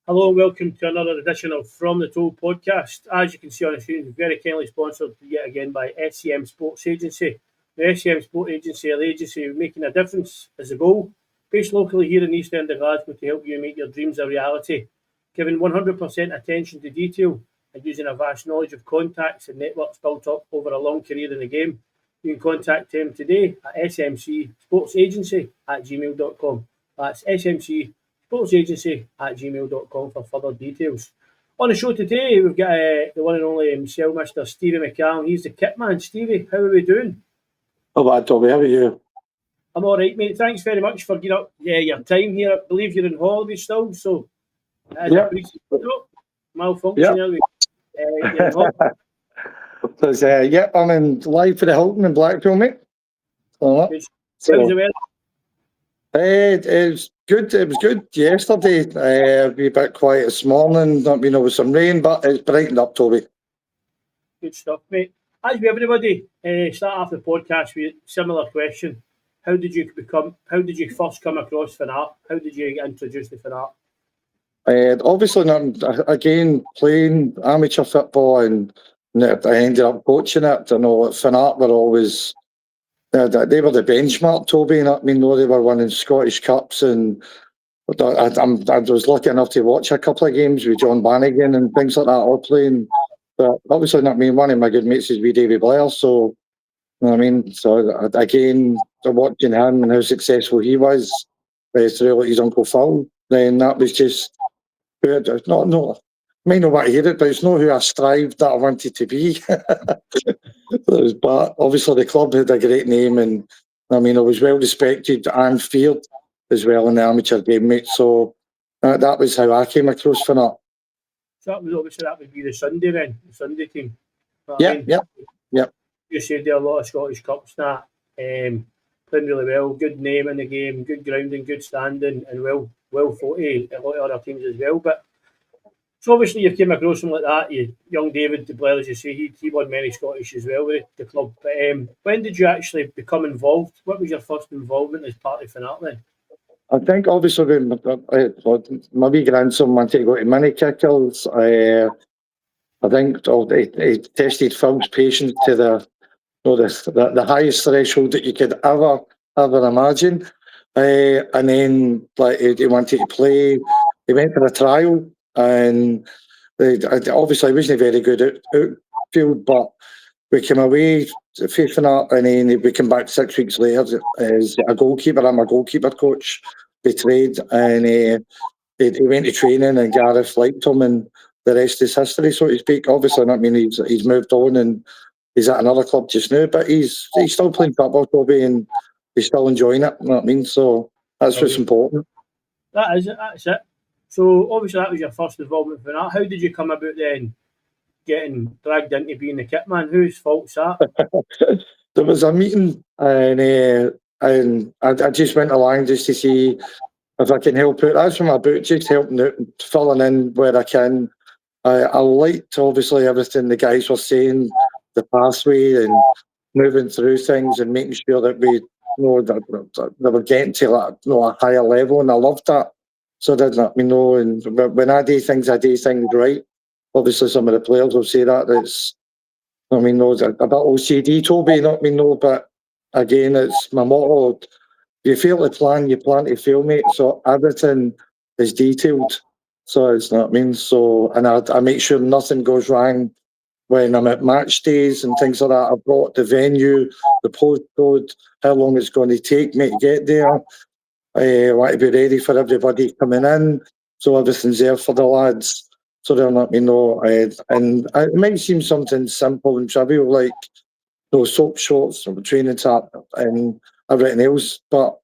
Hello and welcome to another edition of From the Toll podcast. As you can see on the screen, we're very kindly sponsored yet again by SCM Sports Agency. The SCM Sports Agency are the agency making a difference as a goal, based locally here in the East End of Glasgow to help you make your dreams a reality. Giving 100% attention to detail and using a vast knowledge of contacts and networks built up over a long career in the game, you can contact them today at smcsportsagency@gmail.com. That's smcsportsagency@gmail.com for further details. On the show today, we've got the one and only himself, Mr. Stevie McCallum. He's the Kitman. Stevie, how are we doing? Oh, bad, Toby. How are you? I'm all right, mate. Thanks very much for giving up your time here. I believe you're on holiday still, so malfunction. Yeah. I'm in live for the Hilton in Blackpool, mate. How's the weather? It was good. It was good yesterday. A wee bit quiet this morning. With some rain, but it's brightened up, Toby. Good stuff, mate. As with everybody, start off the podcast with a similar question. How did you first come across Finnart? How did you get introduced to Finnart? Obviously, again, playing amateur football, and I ended up coaching it. I know Finnart were always, they were the benchmark, Toby. They were winning Scottish Cups, and I was lucky enough to watch a couple of games with John Bannigan and things like that, all playing. But obviously, one of my good mates is with Davy Blair, so So again, watching him and how successful he was through his Uncle Phil, then that was just good. No, I may not want to hear it, but it's not who I strived that I wanted to be. But obviously the club had a great name, and I was well respected and feared as well in the amateur game, mate. So that was how I came across for that. So that would be the Sunday team. Yeah. You said there a lot of Scottish Cups now, playing really well, good name in the game, good grounding, good standing, and well fought a lot of other teams as well. But so obviously you came across him like that. Young David De Blair, as you say, he won many Scottish as well with the club. But when did you actually become involved? What was your first involvement as part of Finnart then? I think obviously when my wee grandson wanted to go to mini kickers, I think he tested Phil's patience to the highest threshold that you could ever imagine. And then he wanted to play. He went for a trial, and obviously he wasn't very good outfield, but we came away facing that, and then we came back 6 weeks later as a goalkeeper. I'm a goalkeeper coach by trade, and he went to training, and Gareth liked him, and the rest is history, so to speak. Obviously, he's moved on, and he's at another club just now, but he's still playing football, Toby, and he's still enjoying it. You know what I mean? So that's what's important. That's it. So obviously that was your first involvement for that. How did you come about then getting dragged into being the kitman? Whose fault's that? There was a meeting, and I just went along just to see if I can help out. That's from my boot, just helping out, filling in where I can. I liked obviously everything the guys were saying, the pathway and moving through things and making sure that we know that they were getting to a higher level, and I loved that. So that let me know, and when I do things right. Obviously, some of the players will say that it's, a bit OCD, Toby, but again, it's my motto. You fail to plan, you plan to fail, mate. So everything is detailed. So it's So, and I make sure nothing goes wrong when I'm at match days and things like that. I brought the venue, the postcode, how long it's going to take me to get there. I want to be ready for everybody coming in, so everything's there for the lads. So they'll let me know. And it might seem something simple and trivial, like soap shorts, training tap, and everything else. But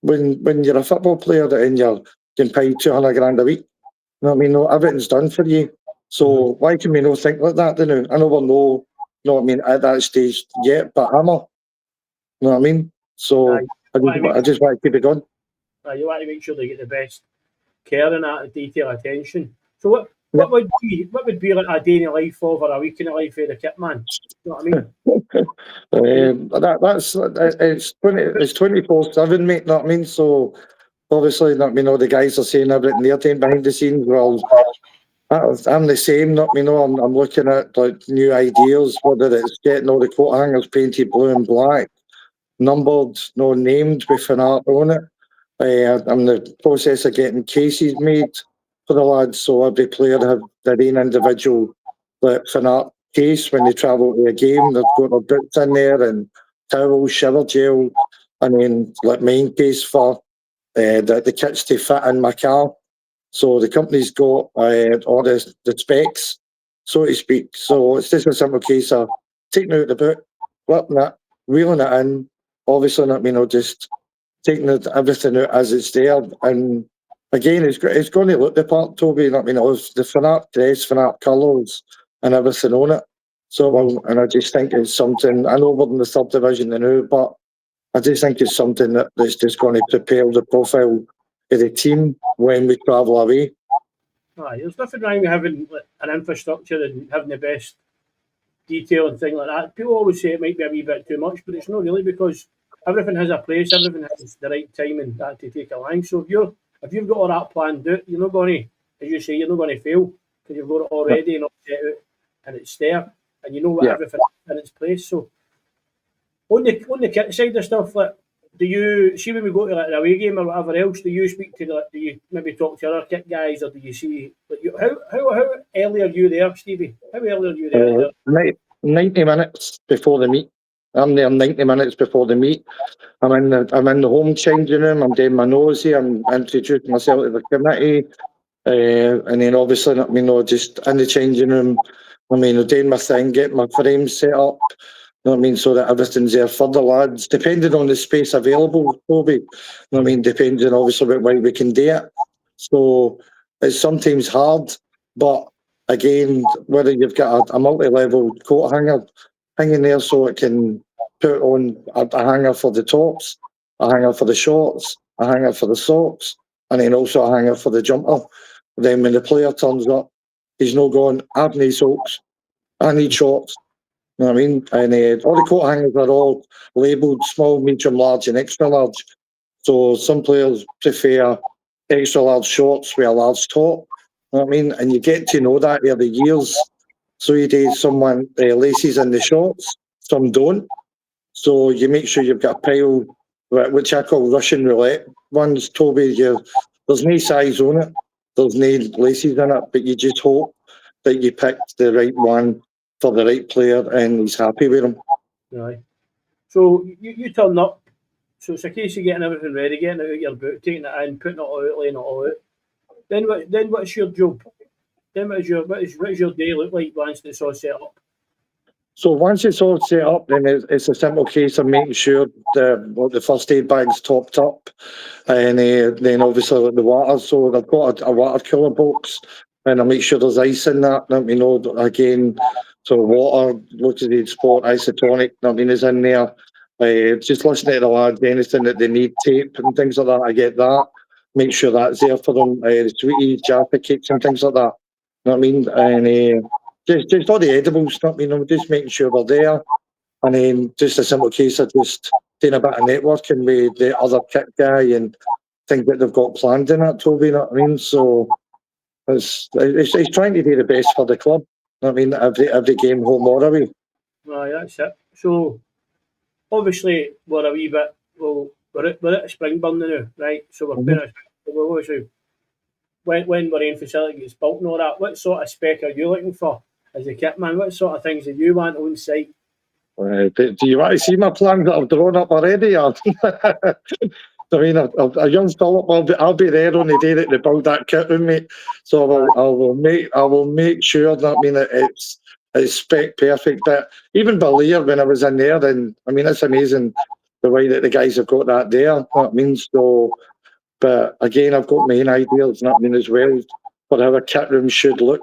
when you're a football player and you're getting paid 200 grand a week, everything's done for you. So why can we not think like that? I know we're at that stage yet, but hammer. You know what I mean? So I just want to keep it going. You want to make sure they get the best care and that detail attention. So what would be like a day in the life of, or a week in the life of the kitman? You know what I mean? It's 24/7, mate. You know what I mean? So obviously, all the guys are saying everything they're doing behind the scenes. Well, I'm the same. I'm looking at like new ideas, whether it's getting all the coat hangers painted blue and black, numbered, no named with Finnart on it. I'm in the process of getting cases made for the lads, so every player have their own individual like Finnart case when they travel to a game. They've got their boots in there and towels, shower gel, and then like main case for the kits to fit in my car. So the company's got all the specs, so to speak. So it's just a simple case of taking out the boot, flipping it, reeling it in, obviously not, just taking everything out as it's there. And again, it's going to look the part, Toby. It's the Finnart dress, Finnart colours, and everything on it. So, and I just think it's something. I know we're in the third division now, but I just think it's something that's just going to propel the profile of the team when we travel away. Aye, there's nothing wrong with having like, an infrastructure and having the best detail and things like that. People always say it might be a wee bit too much, but it's not really, because everything has a place, everything has the right time and that to take along. So if you've got all that planned out, you're not going to, as you say, you're not going to fail because you've got it already and all set out and it's there and you know what everything is in its place. So on the kit side of stuff, like, do you see when we go to like an away game or whatever else? Do you speak to do you maybe talk to other kit guys, or do you see like how early are you there, Stevie? How early are you there? 90 minutes before the meet. I'm there 90 minutes before the meet. I'm in the home changing room. I'm doing my nosy. I'm introducing myself to the committee, and then obviously, just in the changing room. Doing my thing, getting my frames set up. So that everything's there for the lads, depending on the space available, Toby. Depending obviously on when we can do it. So it's sometimes hard, but again, whether you've got a multi-level coat hanger hanging there so it can put on a hanger for the tops, a hanger for the shorts, a hanger for the socks, and then also a hanger for the jumper. Then when the player turns up, he's not going, I need socks, I need shorts. You know what I mean? And all the coat hangers are all labelled small, medium, large and extra large. So some players prefer extra large shorts with a large top. You know what I mean? And you get to know that over the years. So you do someone laces in the shorts, some don't. So you make sure you've got a pile, which I call Russian roulette ones, Toby. There's no size on it, there's no laces in it, but you just hope that you picked the right one for the right player and he's happy with him. Aye. So you turn up. So it's a case of getting everything ready, getting it out your boot, taking it in, putting it all out, laying it all out. Then what's your job? Then what is your day look like once it's all set up? So once it's all set up, then it's a simple case of making sure the first aid bag's topped up, and then obviously the water. So I've got a water cooler box, and I make sure there's ice in that. Again, so water, Loaded Sport, isotonic, is in there. Just listening to the lads, anything that they need, tape and things like that, I get that. Make sure that's there for them. The sweeties, Jaffa cakes and things like that. You know what I mean? And just all the edibles, just making sure they're there. And then just a simple case of just doing a bit of networking with the other kit guy and things that they've got planned in that, Toby, you know what I mean? So it's trying to do the best for the club. You know what I mean? Every game, home or away. Aye, that's it. So obviously we're a wee bit, we're at Springburn now, right? So we're playing we're obviously when we're in facility gets built and all that, what sort of spec are you looking for as a kitman? What sort of things do you want on site? Do you want to see my plans that I've drawn up already? A young Philip, I'll be there on the day that they build that kit room, mate. So I will make sure that it's spec perfect. But even Balier, when I was in there, then it's amazing the way that the guys have got that there. You know what I mean? So, but again, I've got my own ideas, you know what I mean, as well, for how a kit room should look.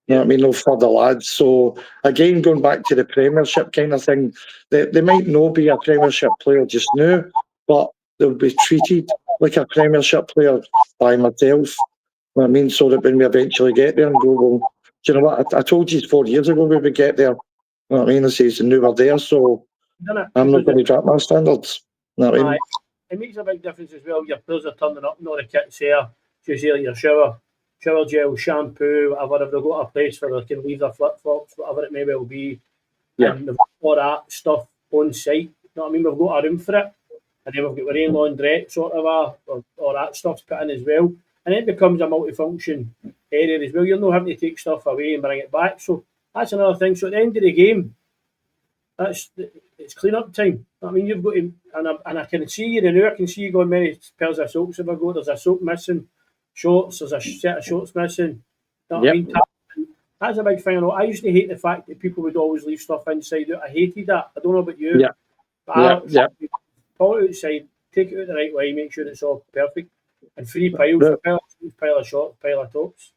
You know what I mean? For the lads. So again, going back to the Premiership kind of thing, they might not be a Premiership player just now, but they'll be treated like a Premiership player by myself. You know what I mean? So that when we eventually get there and go, well, do you know what? I told you 4 years ago we would get there. You know what I mean? I says, and now we're there, so I'm not going to drop my standards. You know what I mean? it makes a big difference as well. Your players are turning up, not the kit's there. Just here, your shower gel, shampoo, whatever. If they've got a place where they can leave their flip flops, whatever it may well be, and they've got all that stuff on site. You know what I mean? We've got a room for it, and then we've got our own laundrette sort of all that stuff's put in as well, and it becomes a multifunction area as well. You're not having to take stuff away and bring it back. So that's another thing. So at the end of the game, it's clean up time. I mean, you've got to, and I can see you now. I can see you going many pairs of soaps have I got. There's a soap missing, shorts. There's a set of shorts missing. You know what I mean? That's a big thing. I used to hate the fact that people would always leave stuff inside out. I hated that. I don't know about you. Pull it outside, take it out the right way, make sure it's all perfect, and three piles, pile of shorts, pile of tops.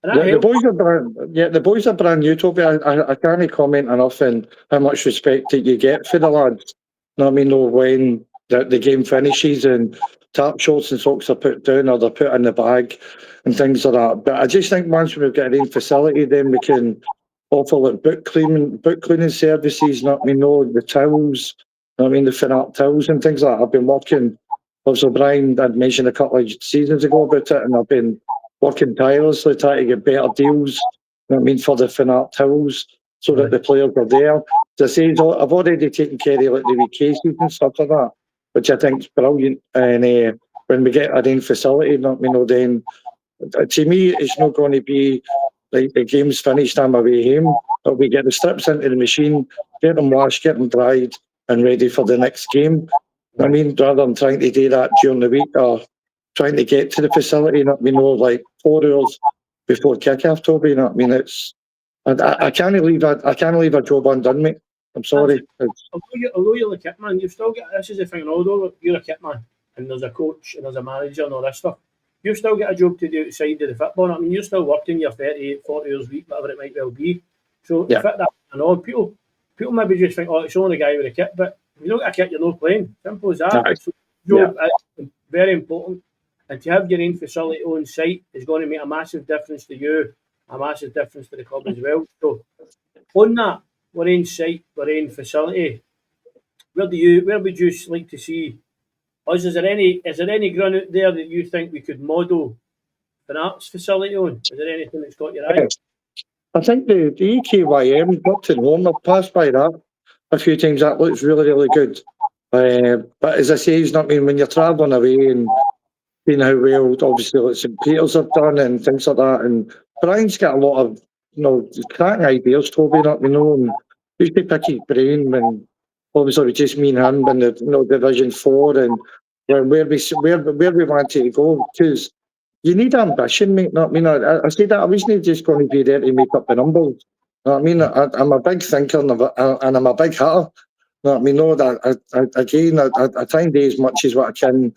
The boys are brand new, Toby. I can't comment enough on how much respect that you get for the lads. You know what I mean? Know when the game finishes and tap shorts and socks are put down or they're put in the bag and things like that. But I just think once we've got a facility, then we can offer like book cleaning services. Not me know the towels. You know what I mean, the Finnart towels and things like that. I've been working. Obviously, Brian had mentioned a couple of seasons ago about it, and I've been working tirelessly trying to get better deals. You know what I mean, for the Finnart towels, so that the players are there. As I say, I've already taken care of like the wee cases and stuff like that, which I think is brilliant. And when we get our own facility, you know, then to me, it's not going to be like the game's finished, I'm away home. But we get the strips into the machine, get them washed, get them dried, and ready for the next game. I mean, rather than trying to do that during the week or trying to get to the facility, you know what I mean, like 4 hours before kick-off, Toby, you know what I mean? I can't leave a job undone, mate. I'm sorry. Although you're the kitman, you've still got, this is the thing, although you're a kitman and there's a coach and there's a manager and all this stuff, you've still got a job to do outside of the football. I mean, you're still working your 38, 40 hours a week, whatever it might well be. So to fit that and all, people maybe just think, oh, it's only the guy with a kit, but if you don't get a kit, you're not playing. Simple as that. So job is very important. And to have your own facility on site is going to make a massive difference to you, a massive difference to the club as well. So on that, we're in site, we're in facility. Where would you like to see us? Is there any ground out there that you think we could model Finnart's facility on? Is there anything that's got your eye? I think the EKYM Upton Home, I've passed by that a few times. That looks really, really good. But as I say, it's not mean when you're travelling away and seeing how well, obviously, like St. Peter's have done and things like that. And Brian's got a lot of, cracking ideas, Toby, and used to pick his brain when, obviously, with just me and him in the Division 4 and where we want to go. Because you need ambition, mate. I mean, I say that I wasn't just going to be there to make up the numbers. I mean, I'm a big thinker and I'm a big hitter. I mean, I try and do as much as what I can.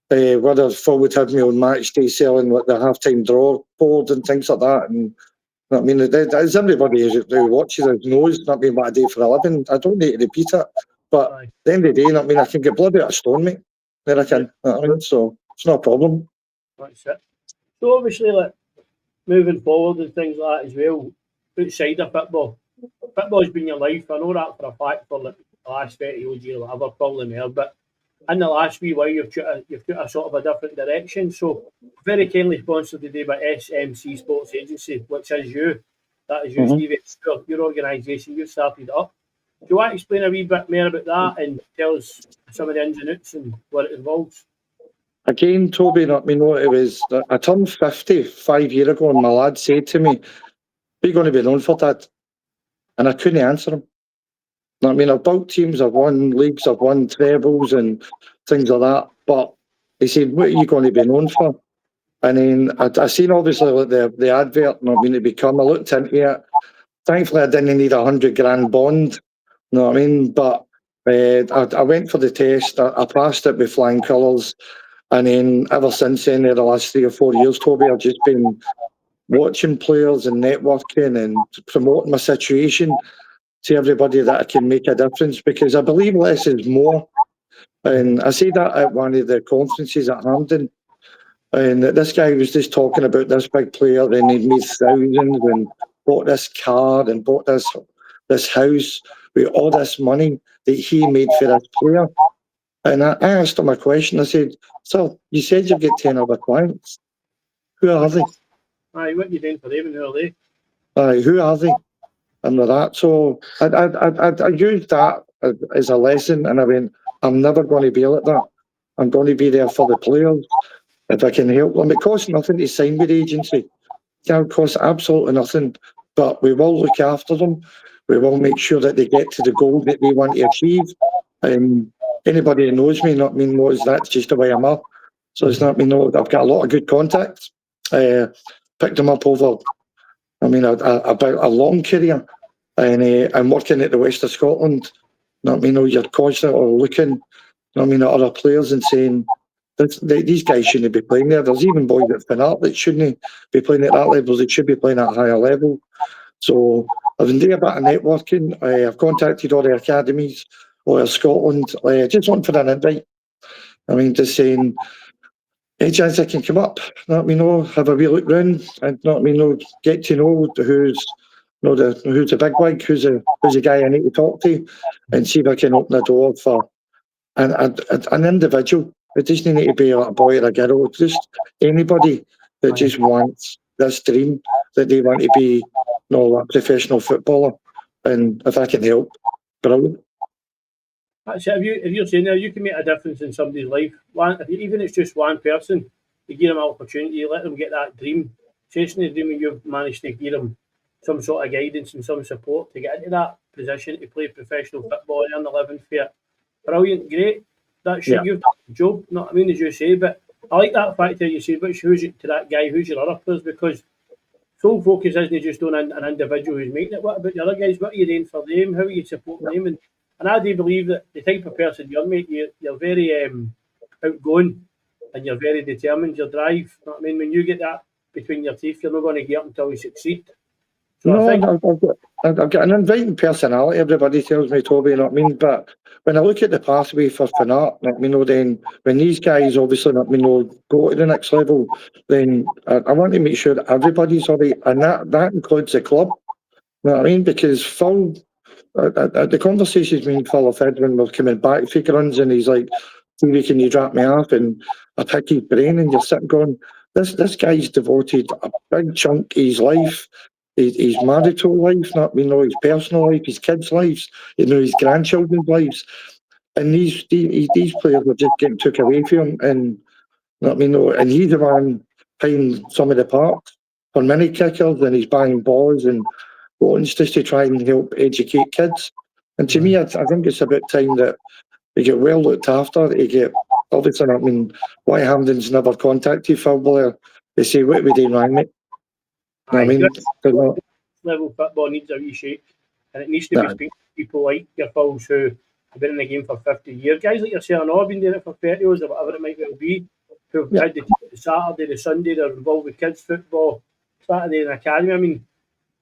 Whether Phil would have me on match day selling like the half-time draw board and things like that. And I mean, as everybody who watches it knows, what I do for a living. I don't need to repeat it. But at the end of the day, I can get blood out of stone, mate. There I can. So it's not a problem. That's it. So obviously, like moving forward and things like that as well, outside of football. Football's been your life. I know that for a fact for the last 30 odd years or whatever, probably more. But in the last wee while, you've took a sort of a different direction. So very kindly sponsored today by SMC Sports Agency, which is you. That is you, Stevie. Your organisation. You started it up. Do you want to explain a wee bit more about that and tell us some of the ins and outs and what it involves? Again, Toby, it was, I turned 50 5 years ago, and my lad said to me, "What are you going to be known for, Dad?" And I couldn't answer him. I've built teams, I've won leagues, I've won trebles and things like that. But he said, "What are you going to be known for?" And then I seen obviously like the advert, to become. I looked into it. Thankfully, I didn't need $100,000 bond. You know what I mean? But I went for the test. I passed it with flying colours. And then ever since then, the last 3 or 4 years, Toby, I've just been watching players and networking and promoting my situation to everybody that I can make a difference, because I believe less is more. And I say that at one of the conferences at Hampden. And this guy was just talking about this big player, and he'd made thousands and bought this car and bought this house with all this money that he made for this player. And I asked him a question. I said, "So you said you've got 10 other clients. Who are they? Aye, what you doing for them and who are they?" Who are they?" And with that, so I used that as a lesson, and I went, "I'm never going to be like that. I'm going to be there for the players if I can help them. It costs nothing to sign with the agency. It costs absolutely nothing, but we will look after them. We will make sure that they get to the goal that they want to achieve. Anybody who knows me, not me, knows that's just the way I'm up. So it's not me. No, I've got a lot of good contacts. Picked them up over, about a long career, and I'm working at the West of Scotland. You're constantly looking, at other players and saying, these guys shouldn't be playing there. There's even boys at Finnart that shouldn't be playing at that level. They should be playing at a higher level. So I've been doing a bit of networking. I've contacted all the academies or Scotland. Just wanting for an invite. Just saying, any chance I can come up, have a wee look round, and get to know who's the big wig, who's the guy I need to talk to, and see if I can open the door for an individual. It doesn't need to be like a boy or a girl, just anybody that just wants this dream, that they want to be a professional footballer, and if I can help, brilliant. That's it. If you're saying there, you can make a difference in somebody's life. Even if it's just one person, you give them an opportunity, you let them get that dream, chasing the dream, and you've managed to give them some sort of guidance and some support to get into that position to play professional football and earn a living for it. Brilliant, great. That's you've done the job, as you say, but I like that fact that you said, who's to that guy, who's your other players, because sole focus isn't just on an individual who's making it. What about the other guys? What are you doing for them? How are you supporting them? And I do believe that the type of person you're, mate, you're very outgoing and you're very determined. Your drive, when you get that between your teeth, you're not going to get up until you succeed. So I've got an inviting personality. Everybody tells me, Toby, But when I look at the pathway for Finnart, then when these guys obviously, go to the next level, then I want to make sure that everybody's all right, and that includes the club. Because Phil, the conversation's been full of Ed when we're coming back for runs, and he's like, "Stevie, can you drop me off?" And I pick his brain, and you're sitting going, this guy's devoted a big chunk of his life, his marital life, his personal life, his kids' lives, his grandchildren's lives, and these players are just getting took away from him, and and he's the one paying some of the parts for mini kickers, and he's buying balls and wants just to try and help educate kids. And to me, I think it's about time that they get well looked after. They get, obviously, White Hampden's never contacted Phil Blair. They say, "What are we doing wrong, mate?" Level football needs a reshape, and it needs to be speaking to people like your Phils who have been in the game for 50 years. Guys like yourself, I've been doing it for 30 years or whatever it might well be, who've had the Saturday, the Sunday, they're involved with kids' football, Saturday in the academy.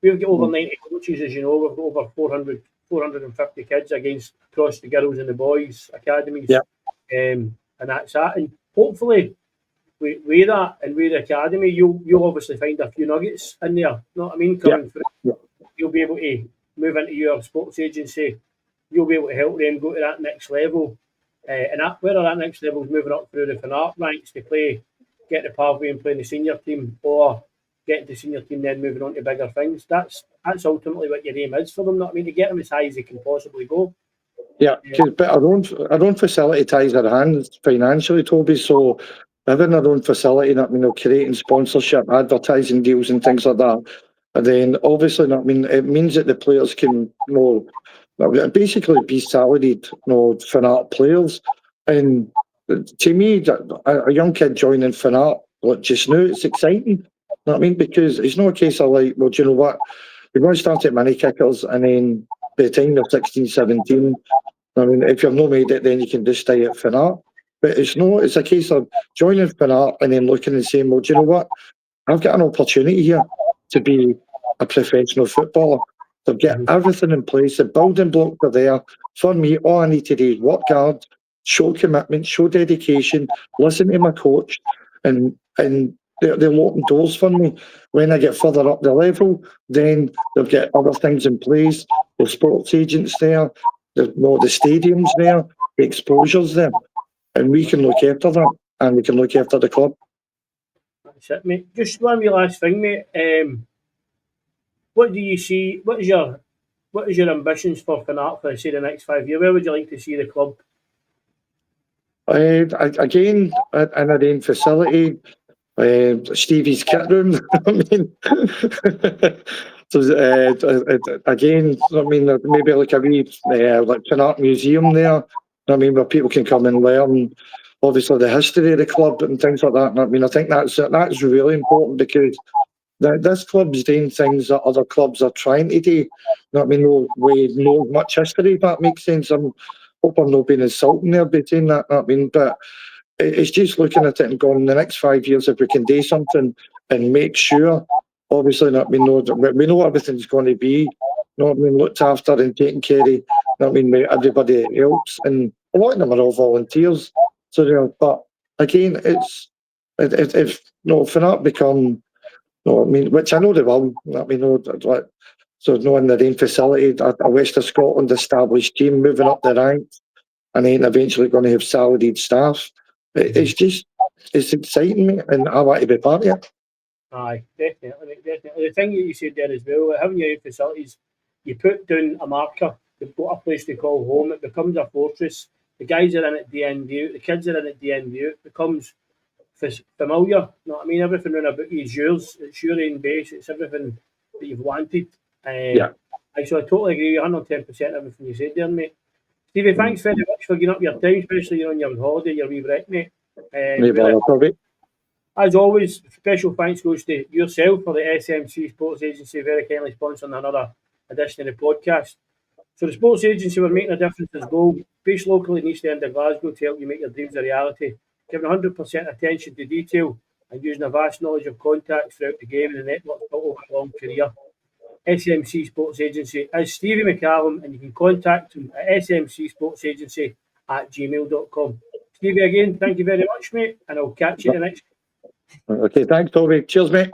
We've got over 90 coaches, as you know. We've got over 450 kids across the girls and the boys academies. And that's that. And hopefully, with that and with the academy, you'll obviously find a few nuggets in there. Coming through. You'll be able to move into your sports agency. You'll be able to help them go to that next level. And whether that next level is moving up through the Finnart ranks to get the pathway and play in the senior team, or getting to senior team, then moving on to bigger things. That's ultimately what your aim is for them. To get them as high as they can possibly go. But our own facility ties our hands financially, Toby. So having our own facility, creating sponsorship, advertising deals, and things like that. And then obviously, it means that the players can, basically be salaried, Finnart players. And to me, a young kid joining Finnart, just now, it's exciting. Because it's not a case of like, well, do you know what? You're going to start at mini kickers, and then by the time you're 16, 17, if you've not made it, then you can just stay at Finnart. But it's a case of joining Finnart and then looking and saying, well, do you know what? I've got an opportunity here to be a professional footballer. To get everything in place, the building blocks are there. For me, all I need to do is work hard, show commitment, show dedication, listen to my coach, and they'll open doors for me. When I get further up the level, then they'll get other things in place. The sports agents there, the stadiums there, the exposure's there. and we can look after them, and we can look after the club. That's it, mate. Just one wee last thing, mate. What do you see? What is your ambitions for Finnart for say the next 5 years? Where would you like to see the club? Again, in a rain facility, Stevie's kit room. I mean, so again, I mean, maybe like a wee like Finnart museum there. I mean, where people can come and learn, obviously, the history of the club and things like that. And I mean, I think that's really important because this club's doing things that other clubs are trying to do. I mean, we know much history. If that makes sense. Hope I'm not being insulting there by saying that. I mean, but it's just looking at it and going, in the next 5 years, if we can do something and make sure, obviously, that we know everything's going to be, looked after and taken care of. Everybody else, and a lot of them are all volunteers. So, but again, it's if Finnart become, which I know they will. So, in the rain facility, a West of Scotland established team moving up the ranks, and then eventually going to have salaried staff. It's exciting, me, and I want to be part of it. Aye, definitely. The thing that you said there as well, having your own facilities, you put down a marker, you've got a place to call home, it becomes a fortress. The guys are in it day in, day out, the kids are in it day in, day out. It becomes familiar. You know what I mean? Everything around about you is yours, it's your own base, it's everything that you've wanted. Yeah. So I totally agree with 110% everything you said there, mate. Stevie, thanks very much for giving up your time, especially on your holiday, your wee break, mate. Toby. As always, special thanks goes to yourself for the SMC Sports Agency very kindly sponsoring another edition of the podcast. So the Sports Agency, we're making a difference as goal, based locally in East End of Glasgow to help you make your dreams a reality, giving 100% attention to detail and using a vast knowledge of contacts throughout the game and the network built over a long career. SMC Sports Agency is Stevie McCallum, and you can contact him at smcsportsagency@gmail.com. Stevie, again, thank you very much, mate, and I'll catch you in the next. Okay, thanks, Toby. Cheers, mate.